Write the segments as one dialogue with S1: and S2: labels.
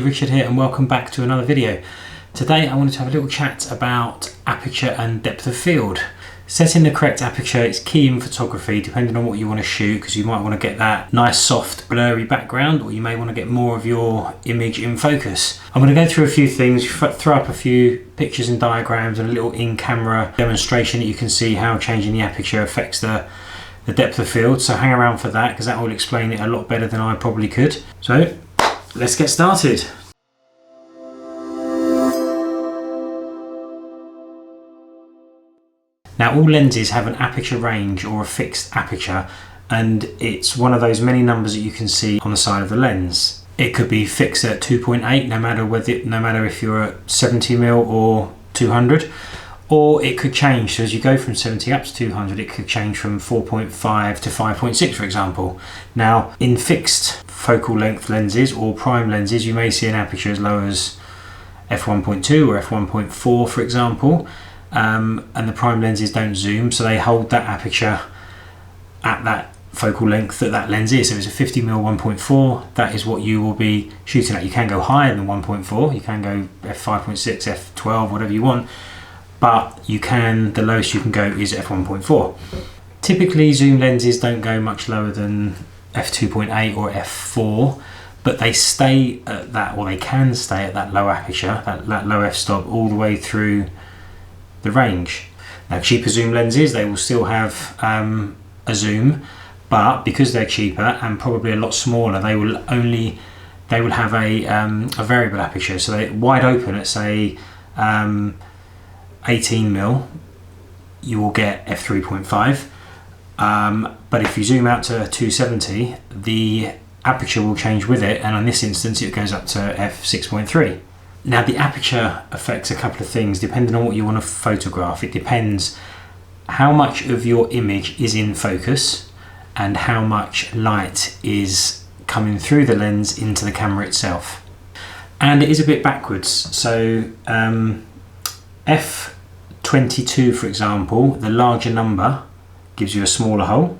S1: Richard here and welcome back to another video. Today I wanted to have a little chat about aperture and depth of field. Setting the correct aperture is key in photography depending on what you want to shoot, because you might want to get that nice soft blurry background, or you may want to get more of your image in focus. I'm going to go through a few things, throw up a few pictures and diagrams and a little in-camera demonstration that you can see how changing the aperture affects the depth of field. So hang around for that, because that will explain it a lot better than I probably could. So let's get started. Now all lenses have an aperture range or a fixed aperture, and it's one of those many numbers that you can see on the side of the lens. It could be fixed at 2.8 no matter if you're at 70mm or 200, or it could change. So as you go from 70 up to 200, it could change from 4.5 to 5.6 for example. Now in fixed focal length lenses or prime lenses, you may see an aperture as low as f1.2 or f1.4 for example, and the prime lenses don't zoom, so they hold that aperture at that focal length that that lens is. So if it's a 50mm 1.4, that is what you will be shooting at. You can go higher than 1.4, you can go f5.6, f12, whatever you want, but the lowest you can go is f1.4. Typically zoom lenses don't go much lower than f2.8 or f4, but they stay at that, or they can stay at that low aperture, that low f-stop, all the way through the range. Now cheaper zoom lenses, they will still have a zoom, but because they're cheaper and probably a lot smaller, they will have a variable aperture. So they're wide open at say 18mm, you will get f3.5. But if you zoom out to 270, the aperture will change with it, and in this instance it goes up to f6.3. Now the aperture affects a couple of things depending on what you want to photograph. It depends how much of your image is in focus and how much light is coming through the lens into the camera itself. And it is a bit backwards. So f22 for example, the larger number gives you a smaller hole,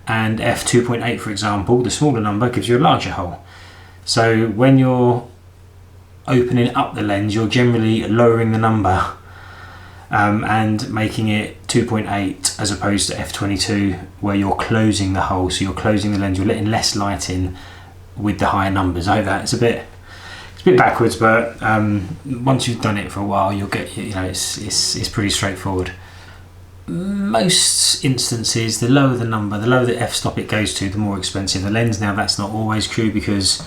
S1: and f2.8 for example, the smaller number gives you a larger hole. So when you're opening up the lens, you're generally lowering the number and making it 2.8 as opposed to f22, where you're closing the hole. So you're closing the lens, you're letting less light in with the higher numbers. I hope that it's a bit backwards, but once you've done it for a while, you'll get, it's pretty straightforward. Most instances, the lower the number, the lower the f-stop it goes to, the more expensive the lens. Now that's not always true, because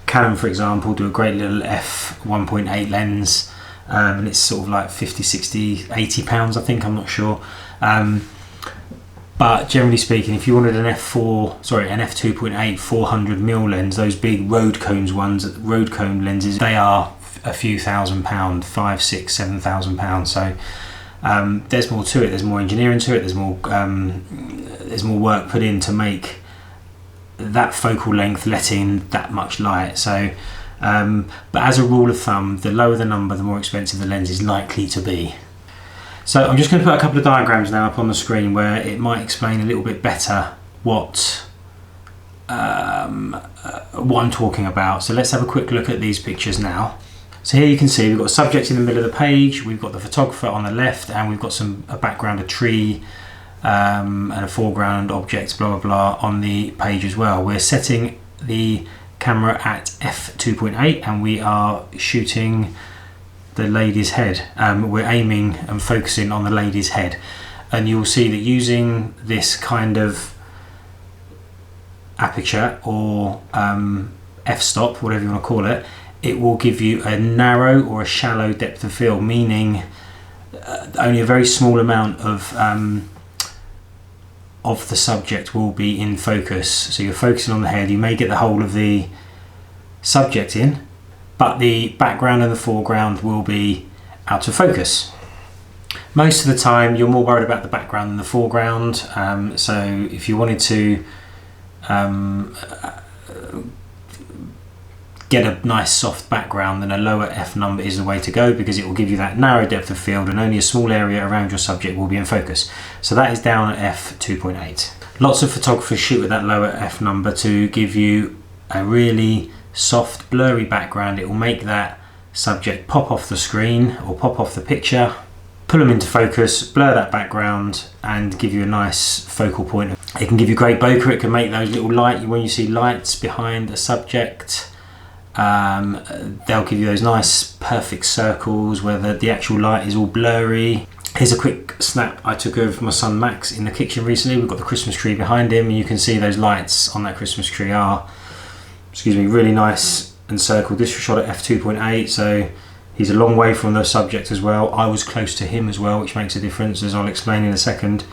S1: Canon for example do a great little f1.8 lens, and it's sort of like 50, 60, 80 pounds I think, I'm not sure, but generally speaking, if you wanted an f2.8 400mm lens, those big road cone lenses, they are a few £1,000, 5, 6, 7,000 pounds. So there's more to it, there's more engineering to it, there's more work put in to make that focal length let in that much light. So but as a rule of thumb, the lower the number, the more expensive the lens is likely to be. So I'm just going to put a couple of diagrams now up on the screen where it might explain a little bit better what I'm talking about. So let's have a quick look at these pictures now. So here you can see we've got a subject in the middle of the page, we've got the photographer on the left, and we've got a background, a tree, and a foreground object, blah blah blah, on the page as well. We're setting the camera at f2.8 and we are shooting the lady's head. We're aiming and focusing on the lady's head, and you'll see that using this kind of aperture or f-stop, whatever you want to call it, it will give you a narrow or a shallow depth of field, meaning only a very small amount of the subject will be in focus. So you're focusing on the head, you may get the whole of the subject in, but the background and the foreground will be out of focus. Most of the time you're more worried about the background than the foreground, so if you wanted to get a nice soft background, then a lower f number is the way to go, because it will give you that narrow depth of field and only a small area around your subject will be in focus. So that is down at f2.8. Lots of photographers shoot with that lower f number to give you a really soft blurry background, it will make that subject pop off the screen or pop off the picture, pull them into focus, blur that background and give you a nice focal point. It can give you great bokeh, it can make those little light, when you see lights behind a subject, they'll give you those nice perfect circles where the actual light is all blurry. Here's a quick snap I took of my son Max in the kitchen recently. We've got the Christmas tree behind him and you can see those lights on that Christmas tree are, really nice and circled. This was shot at f2.8, so he's a long way from the subject as well. I was close to him as well, which makes a difference, as I'll explain in a second.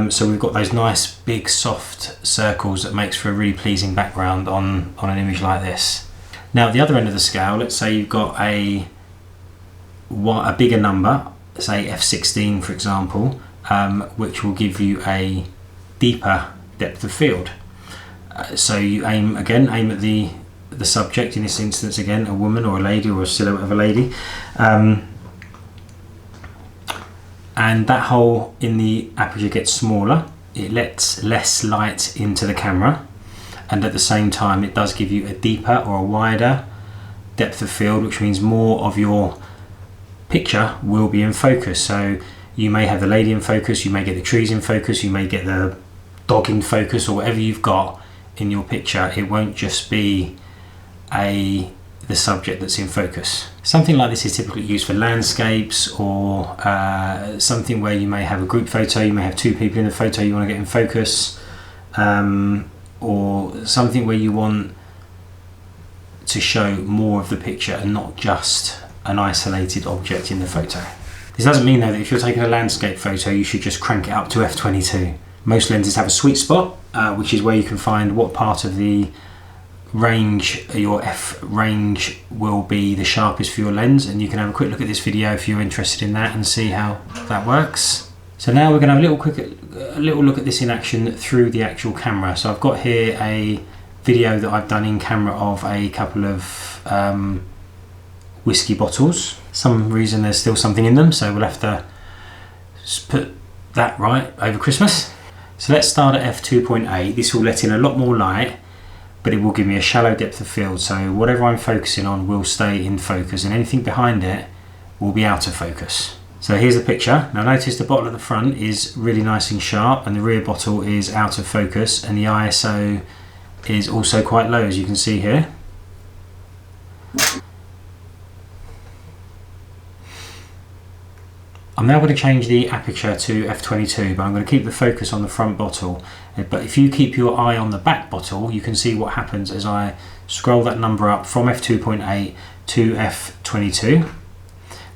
S1: So we've got those nice big soft circles that makes for a really pleasing background on an image like this. Now at the other end of the scale, let's say you've got a bigger number, say f16 for example, which will give you a deeper depth of field. So you aim at the subject, in this instance again a woman or a lady or a silhouette of a lady, and that hole in the aperture gets smaller, it lets less light into the camera, and at the same time it does give you a deeper or a wider depth of field, which means more of your picture will be in focus. So you may have the lady in focus, you may get the trees in focus, you may get the dog in focus, or whatever you've got in your picture. It won't just be the subject that's in focus. Something like this is typically used for landscapes, or something where you may have a group photo, you may have two people in the photo you want to get in focus, or something where you want to show more of the picture and not just an isolated object in the photo. This doesn't mean though that if you're taking a landscape photo you should just crank it up to f22. Most lenses have a sweet spot, which is where you can find what part of the range, your f range, will be the sharpest for your lens, and you can have a quick look at this video if you're interested in that and see how that works. So now we're going to have a little look at this in action through the actual camera. So I've got here a video that I've done in camera of a couple of whiskey bottles. Some reason there's still something in them, so we'll have to put that right over Christmas. So let's start at f2.8. This will let in a lot more light, but it will give me a shallow depth of field, so whatever I'm focusing on will stay in focus and anything behind it will be out of focus. So here's the picture. Now notice the bottle at the front is really nice and sharp and the rear bottle is out of focus, and the ISO is also quite low, as you can see here. I'm now going to change the aperture to f22, but I'm going to keep the focus on the front bottle. But if you keep your eye on the back bottle, you can see what happens as I scroll that number up from f2.8 to f22.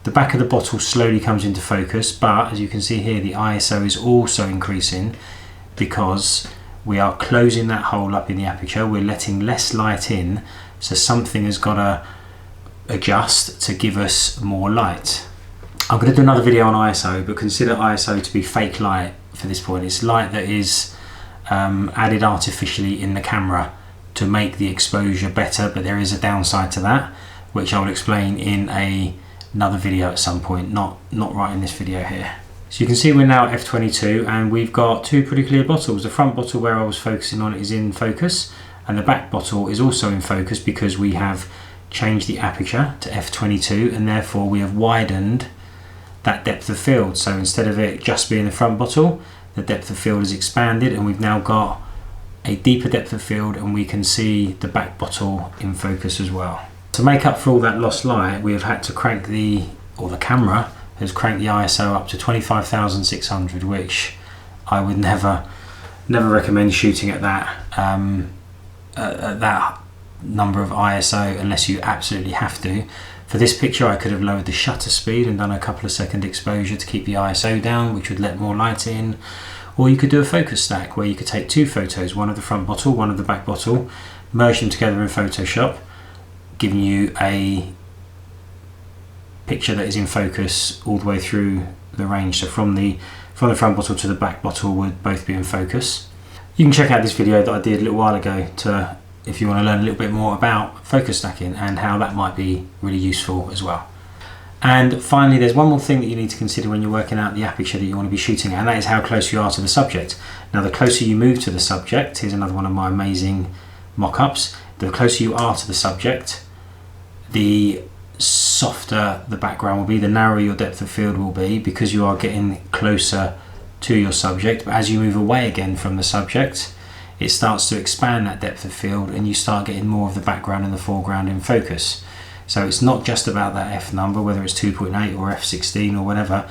S1: The back of the bottle slowly comes into focus, but as you can see here, the ISO is also increasing because we are closing that hole up in the aperture. We're letting less light in, so something has got to adjust to give us more light. I'm going to do another video on ISO, but consider ISO to be fake light for this point. It's light that is added artificially in the camera to make the exposure better, but there is a downside to that, which I will explain in another video at some point, not right in this video here. So you can see we're now at f22 and we've got two pretty clear bottles. The front bottle where I was focusing on is in focus, and the back bottle is also in focus because we have changed the aperture to f22 and therefore we have widened that depth of field. So instead of it just being the front bottle, the depth of field is expanded and we've now got a deeper depth of field, and we can see the back bottle in focus as well. To make up for all that lost light, we have had to crank the camera has cranked the ISO up to 25,600, which I would never recommend shooting at that number of ISO unless you absolutely have to. For this picture I could have lowered the shutter speed and done a couple of second exposure to keep the ISO down, which would let more light in. Or you could do a focus stack where you could take two photos, one of the front bottle, one of the back bottle, merge them together in Photoshop, giving you a picture that is in focus all the way through the range. So from the front bottle to the back bottle would both be in focus. You can check out this video that I did a little while ago if you want to learn a little bit more about focus stacking and how that might be really useful as well. And finally, there's one more thing that you need to consider when you're working out the aperture that you want to be shooting at, and that is how close you are to the subject. Now the closer you move to the subject, here's another one of my amazing mock-ups, the closer you are to the subject, the softer the background will be, the narrower your depth of field will be, because you are getting closer to your subject. But as you move away again from the subject, it starts to expand that depth of field, and you start getting more of the background and the foreground in focus. So it's not just about that f number, whether it's 2.8 or f16 or whatever.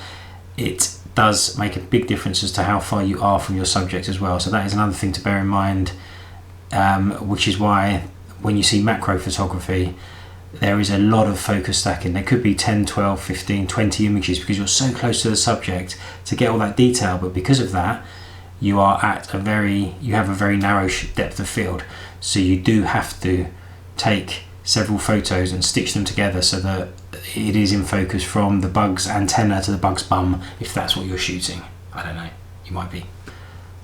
S1: It does make a big difference as to how far you are from your subject as well. So that is another thing to bear in mind, which is why when you see macro photography, there is a lot of focus stacking. There could be 10, 12, 15, 20 images, because you're so close to the subject to get all that detail. But because of that, you have a very narrow depth of field. So you do have to take several photos and stitch them together so that it is in focus from the bug's antenna to the bug's bum, if that's what you're shooting. I don't know, you might be.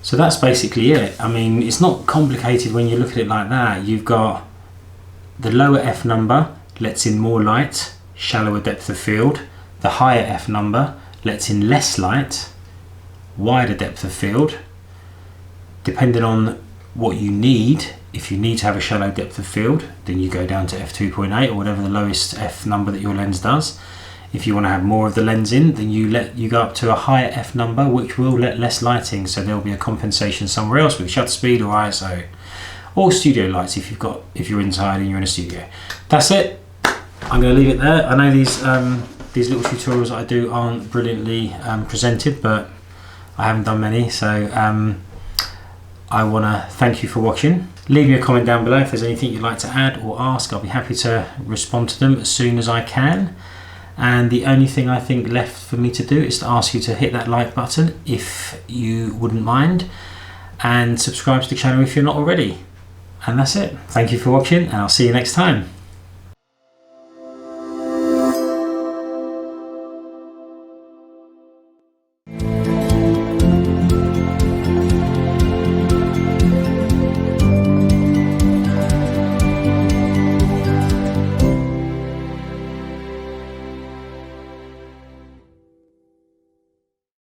S1: So that's basically it. I mean, it's not complicated when you look at it like that. You've got the lower f number lets in more light, shallower depth of field. The higher f number lets in less light, wider depth of field. Depending on what you need, if you need to have a shallow depth of field, then you go down to f2.8 or whatever the lowest f number that your lens does. If you want to have more of the lens in, then you go up to a higher f number, which will let less lighting, so there'll be a compensation somewhere else with shutter speed or ISO, or studio lights if you're inside and you're in a studio. That's it. I'm going to leave it there. I know these little tutorials that I do aren't brilliantly presented, but I haven't done many, so I want to thank you for watching. Leave me a comment down below if there's anything you'd like to add or ask. I'll be happy to respond to them as soon as I can. And the only thing I think left for me to do is to ask you to hit that like button if you wouldn't mind, and subscribe to the channel if you're not already. And that's it. Thank you for watching, and I'll see you next time.